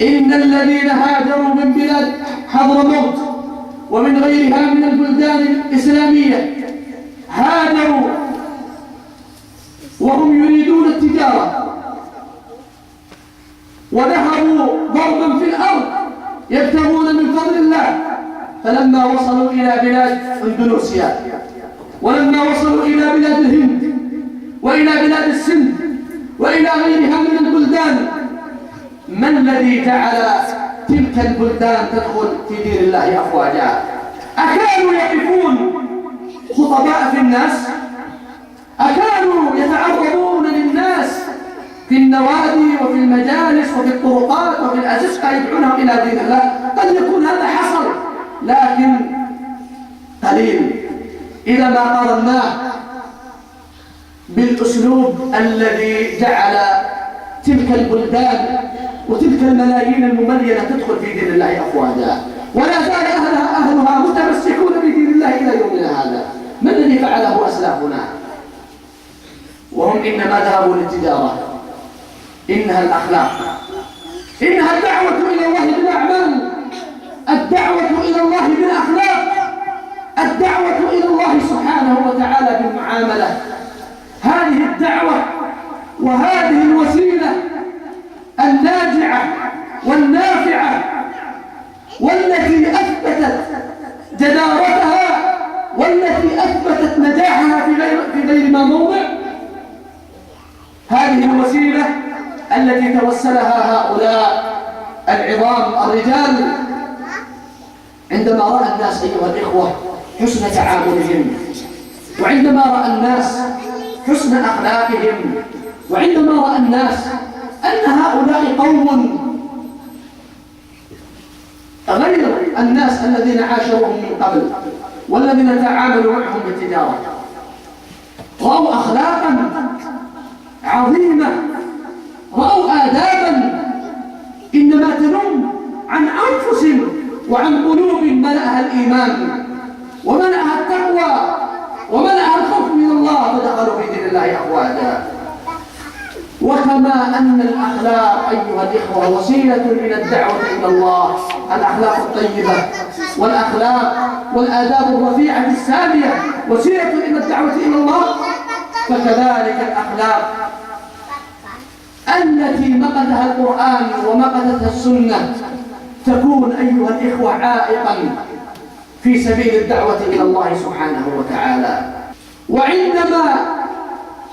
إن الذين هاجروا من بلاد حضرموت ومن غيرها من البلدان الإسلامية هاجروا وهم يريدون التجارة وذهبوا ضربا في الأرض يبتغون من فضل الله، فلما وصلوا إلى بلاد أندونيسيا ولما وصلوا إلى بلاد الهند وإلى بلاد السند وإلى غيرها من البلدان، ما الذي جعل تلك البلدان تدخل في دين الله أفواجا؟ أكانوا يقفون خطباء في الناس؟ أكانوا يتعرضون للناس في النوادي وفي المجالس وفي الطرقات وفي الأزقة يدعونهم إلى دين الله؟ قد يكون هذا حصل، لكن قليل إذا ما قارناه بالأسلوب الذي جعل تلك البلدان وتلك الملايين المملينة تدخل في دين الله أفواجا، ولا زال أهلها متمسكون بدين الله إلى يومنا هذا. ما الذي فعله أسلافنا وهم إنما ذهبوا للتجارة؟ إنها الأخلاق، إنها الدعوة إلى الله بالأعمال، الدعوة إلى الله بالأخلاق، الدعوة إلى الله سبحانه وتعالى بالمعاملة. هذه الدعوة وهذه الوسيلة الناجعة والنافعة والتي أثبتت جدارتها والتي أثبتت نجاحها في غير ما موضع، هذه الوسيلة التي توسلها هؤلاء العظام الرجال عندما رأى الناس أيها الإخوة حسن تعاملهم، وعندما رأى الناس حسن أخلاقهم، وعندما رأى الناس أن هؤلاء قوم غير الناس الذين عاشروهم من قبل والذين تعاملوا معهم بالتجارة، رأوا أخلاقا عظيمة، رأوا آدابا إنما تنم عن أنفس وعن قلوب ملأها الإيمان وملأها التقوى وملأها الخوف من الله، فدخلوا في دين الله أفواجا. وكما أن الأخلاق أيها الإخوة وسيلة إلى الدعوة إلى الله، الأخلاق الطيبة والأخلاق والآداب الرفيعة السامية وسيلة إلى الدعوة إلى الله، فكذلك الأخلاق التي مقتها القرآن ومقتها السنة تكون أيها الإخوة عائقا في سبيل الدعوة إلى الله سبحانه وتعالى. وعندما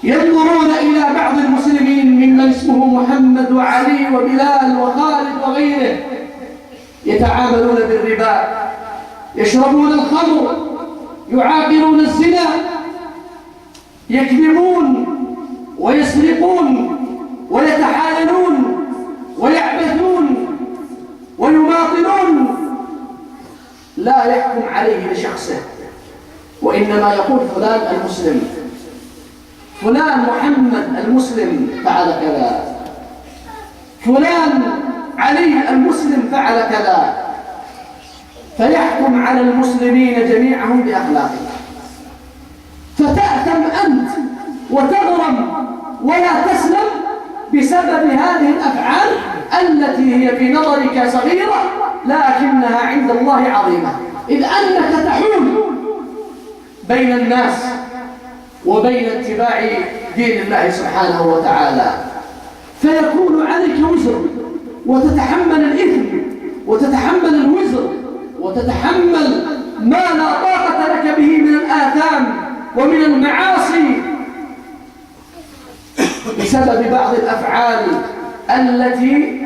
ينظرون إلى بعض المسلمين ممن اسمه محمد وعلي وبلال وخالد وغيره يتعاملون بالربا، يشربون الخمر، يعاقرون الزنا، يكذبون ويسرقون ويتحايلون ويعبثون ويماطلون، لا يحكم عليه لشخصه، وإنما يقول فلان المسلم، فلان محمد المسلم فعل كذا، فلان علي المسلم فعل كذا، فيحكم على المسلمين جميعهم بأخلاقه، فتأثم أنت وتغرم ولا تسلم بسبب هذه الأفعال التي هي في نظرك صغيرة لكنها عند الله عظيمة، إذ أنك تحول بين الناس وبين اتباع دين الله سبحانه وتعالى، فيكون عليك وزر وتتحمل الإثم وتتحمل الوزر وتتحمل ما لا طاقة لك به من الآثام ومن المعاصي بسبب بعض الأفعال التي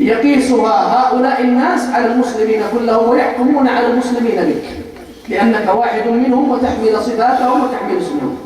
يقيسها هؤلاء الناس على المسلمين كلهم ويحكمون على المسلمين بك لأنك واحد منهم وتحمل صفاتهم وتحمل اسمهم.